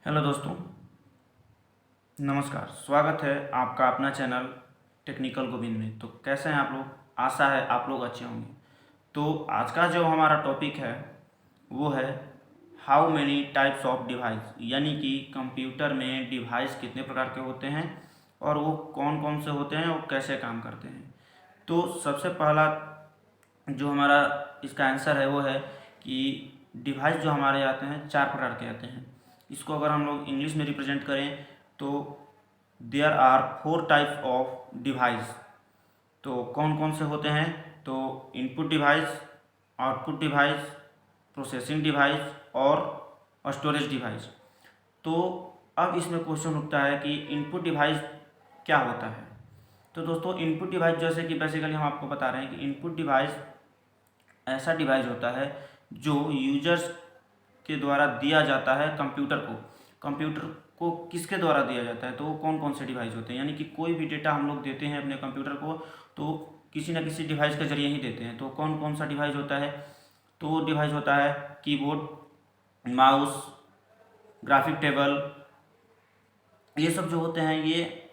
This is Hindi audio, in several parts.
हेलो दोस्तों, नमस्कार। स्वागत है आपका अपना चैनल टेक्निकल गोविंद में। तो कैसे हैं आप लोग? आशा है आप लोग अच्छे होंगे। तो आज का जो हमारा टॉपिक है वो है how many types of device, यानी कि कंप्यूटर में डिवाइस कितने प्रकार के होते हैं और वो कौन कौन से होते हैं और कैसे काम करते हैं। तो सबसे पहला जो हमारा इसका आंसर है वो है कि डिवाइस जो हमारे आते हैं चार प्रकार के आते हैं। इसको अगर हम लोग इंग्लिश में रिप्रेजेंट करें तो there are 4 types of device. तो कौन कौन से होते हैं? तो input device, output device, processing device और स्टोरेज डिवाइस। तो अब इसमें क्वेश्चन उठता है कि इनपुट डिवाइस क्या होता है। तो दोस्तों, इनपुट डिवाइस जैसे कि बेसिकली हम आपको बता रहे हैं कि इनपुट डिवाइस ऐसा डिवाइस होता है जो यूजर्स के द्वारा दिया जाता है कंप्यूटर को किसके द्वारा दिया जाता है? तो वो कौन कौन से डिवाइस होते हैं, यानी कि कोई भी डेटा हम लोग देते हैं अपने कंप्यूटर को तो किसी न किसी डिवाइस के जरिए ही देते हैं। तो कौन कौन सा डिवाइस होता है? तो वो डिवाइस होता है कीबोर्ड, माउस, ग्राफिक टेबल, ये सब जो होते हैं ये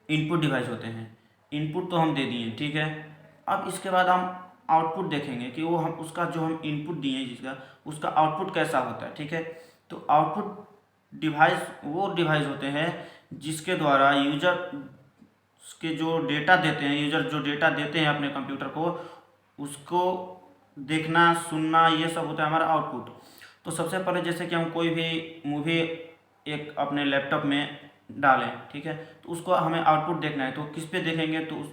इनपुट डिवाइस होते हैं। इनपुट तो हम दे दिए, ठीक है। अब इसके बाद हम आउटपुट देखेंगे कि वो हम उसका जो हम इनपुट दिए जिसका उसका आउटपुट कैसा होता है, ठीक है। तो आउटपुट डिवाइस वो डिवाइस होते हैं जिसके द्वारा यूजर के जो डेटा देते हैं, यूजर जो डेटा देते हैं अपने कंप्यूटर को, उसको देखना सुनना, ये सब होता है हमारा आउटपुट। तो सबसे पहले जैसे कि हम कोई भी मूवी एक अपने लैपटॉप में डालें, ठीक है, तो उसको हमें आउटपुट देखना है। तो किस पे देखेंगे? तो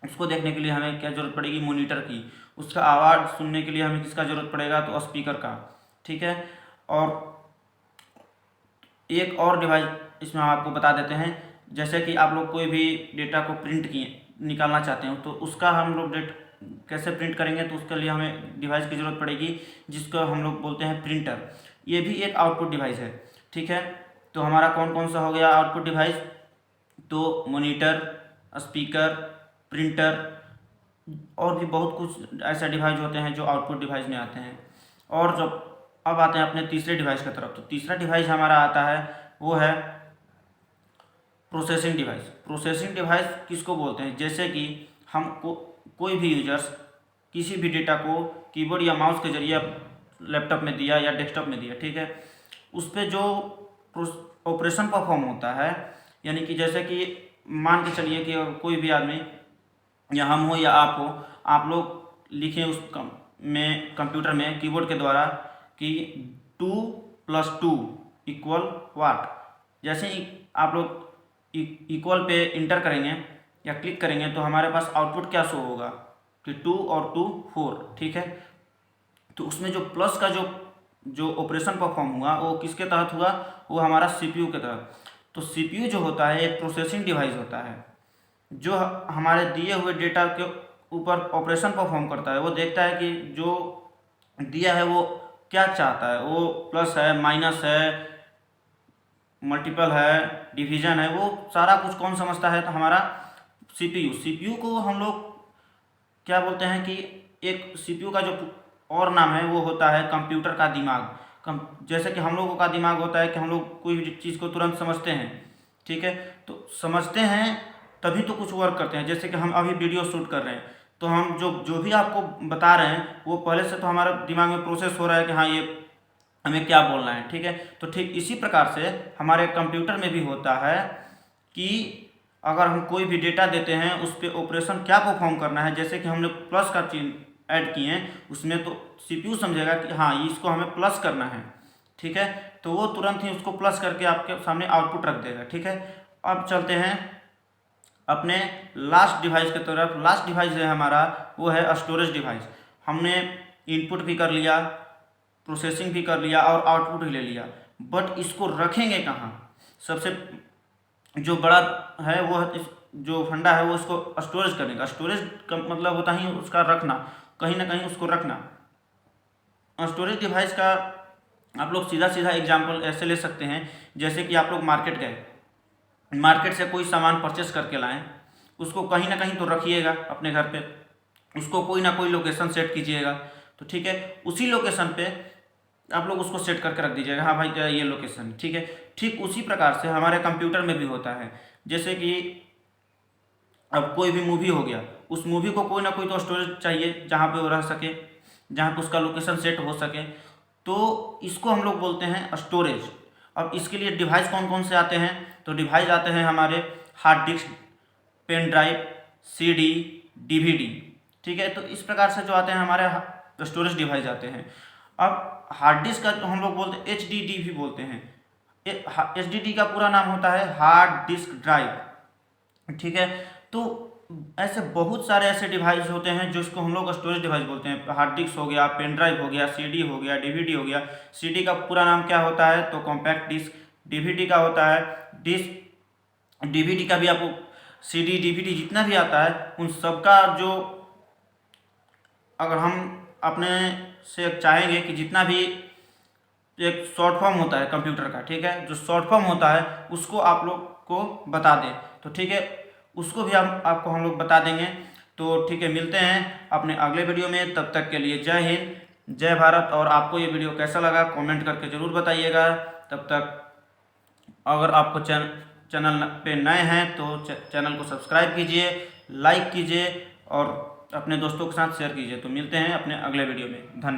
उसको देखने के लिए हमें क्या ज़रूरत पड़ेगी? मॉनिटर की। उसका आवाज़ सुनने के लिए हमें किसका ज़रूरत पड़ेगा? तो स्पीकर का, ठीक है। और एक और डिवाइस इसमें हम आपको बता देते हैं, जैसे कि आप लोग कोई भी डेटा को प्रिंट किए निकालना चाहते हो तो उसका हम लोग कैसे प्रिंट करेंगे? तो उसके लिए हमें डिवाइस की ज़रूरत पड़ेगी जिसको हम लोग बोलते हैं प्रिंटर। ये भी एक आउटपुट डिवाइस है, ठीक है। तो हमारा कौन कौन सा हो गया आउटपुट डिवाइस? तो मॉनिटर, स्पीकर, प्रिंटर और भी बहुत कुछ ऐसे डिवाइस होते हैं जो आउटपुट डिवाइस में आते हैं। और जब अब आते हैं अपने तीसरे डिवाइस की तरफ। तो तीसरा डिवाइस हमारा आता है वो है प्रोसेसिंग डिवाइस। प्रोसेसिंग डिवाइस किसको बोलते हैं? जैसे कि हम कोई भी यूजर्स किसी भी डेटा को कीबोर्ड या माउस के जरिए लैपटॉप में दिया या डेस्कटॉप में दिया, ठीक है, उस पर जो ऑपरेशन परफॉर्म होता है, यानी कि जैसे कि मान के चलिए कि कोई भी आदमी या हम हो या आप हो, आप लोग लिखें उस में कंप्यूटर में कीबोर्ड के द्वारा कि 2+2 इक्वल वाट। जैसे ही आप लोग इक्वल पे इंटर करेंगे या क्लिक करेंगे तो हमारे पास आउटपुट क्या शो होगा कि 2 और 2 4, ठीक है। तो उसमें जो प्लस का जो ऑपरेशन परफॉर्म हुआ वो किसके तहत हुआ? वो हमारा सीपीयू के तहत। तो सीपीयू जो होता है एक प्रोसेसिंग डिवाइस होता है जो हमारे दिए हुए डेटा के ऊपर ऑपरेशन परफॉर्म करता है। वो देखता है कि जो दिया है वो क्या चाहता है, वो प्लस है, माइनस है, मल्टीपल है, डिवीजन है, वो सारा कुछ कौन समझता है? तो हमारा सीपीयू। सीपीयू को हम लोग क्या बोलते हैं कि एक सीपीयू का जो और नाम है वो होता है कंप्यूटर का दिमाग। जैसे कि हम लोगों का दिमाग होता है कि हम लोग कोई भी चीज़ को तुरंत समझते हैं, ठीक है। तो समझते हैं तभी तो कुछ वर्क करते हैं। जैसे कि हम अभी वीडियो शूट कर रहे हैं तो हम जो जो भी आपको बता रहे हैं वो पहले से तो हमारे दिमाग में प्रोसेस हो रहा है कि हाँ ये हमें क्या बोलना है, ठीक है। तो ठीक इसी प्रकार से हमारे कंप्यूटर में भी होता है कि अगर हम कोई भी डेटा देते हैं उस पर ऑपरेशन क्या परफॉर्म करना है। जैसे कि हम लोग प्लस का चिन्ह ऐड किए हैं उसमें, तो सीपीयू समझेगा कि हाँ इसको हमें प्लस करना है, ठीक है। तो वो तुरंत ही उसको प्लस करके आपके सामने आउटपुट रख देगा, ठीक है। अब चलते हैं अपने लास्ट डिवाइस की तरफ। लास्ट डिवाइस है हमारा वो है स्टोरेज डिवाइस। हमने इनपुट भी कर लिया, प्रोसेसिंग भी कर लिया और आउटपुट भी ले लिया, बट इसको रखेंगे कहाँ? सबसे जो बड़ा है वो है जो फंडा है वो इसको स्टोरेज करने का। स्टोरेज का मतलब होता ही उसका रखना, कहीं ना कहीं उसको रखना। स्टोरेज डिवाइस का आप लोग सीधा सीधा एग्जांपल ऐसे ले सकते हैं, जैसे कि आप लोग मार्केट गए, मार्केट से कोई सामान परचेस करके लाएं, उसको कहीं ना कहीं तो रखिएगा अपने घर पे, उसको कोई ना कोई लोकेशन सेट कीजिएगा, तो ठीक है। उसी लोकेशन पे आप लोग उसको सेट करके रख दीजिएगा, हाँ भाई ये लोकेशन ठीक है। ठीक उसी प्रकार से हमारे कंप्यूटर में भी होता है। जैसे कि अब कोई भी मूवी हो गया, उस मूवी को कोई ना कोई तो स्टोरेज चाहिए जहाँ पे वो रह सके, जहाँ पे उसका लोकेशन सेट हो सके, तो इसको हम लोग बोलते हैं स्टोरेज। अब इसके लिए डिवाइस कौन कौन से आते हैं, तो डिवाइस आते हैं हमारे hard disk, pen drive, CD, DVD, ठीक है। तो इस प्रकार से जो आते हैं हमारे स्टोरेज डिवाइस आते हैं। अब हार्ड डिस्क का हम लोग बोलते हैं HDD भी बोलते हैं। HDD का पूरा नाम होता है हार्ड डिस्क ड्राइव, ठीक है। तो ऐसे बहुत सारे ऐसे डिवाइस होते हैं जिसको हम लोग स्टोरेज डिवाइस बोलते हैं। हार्ड डिस्क हो गया, पेन ड्राइव हो गया, सीडी हो गया, डीवीडी हो गया। सीडी का पूरा नाम क्या होता है, तो कॉम्पैक्ट डिस्क। डीवीडी का होता है डिस्क। डीवीडी का भी आपको सीडी डीवीडी जितना भी आता है उन सबका जो, अगर हम अपने से चाहेंगे कि जितना भी एक शॉर्ट फॉर्म होता है कंप्यूटर का, ठीक है, जो शॉर्ट फॉर्म होता है उसको आप लोग को बता दें तो ठीक है, उसको भी हम आपको हम लोग बता देंगे। तो ठीक है, मिलते हैं अपने अगले वीडियो में। तब तक के लिए जय हिंद, जय भारत। और आपको ये वीडियो कैसा लगा कमेंट करके ज़रूर बताइएगा। तब तक अगर आपको चैनल पे नए हैं तो चैनल को सब्सक्राइब कीजिए, लाइक कीजिए और अपने दोस्तों के साथ शेयर कीजिए। तो मिलते हैं अपने अगले वीडियो में। धन्यवाद।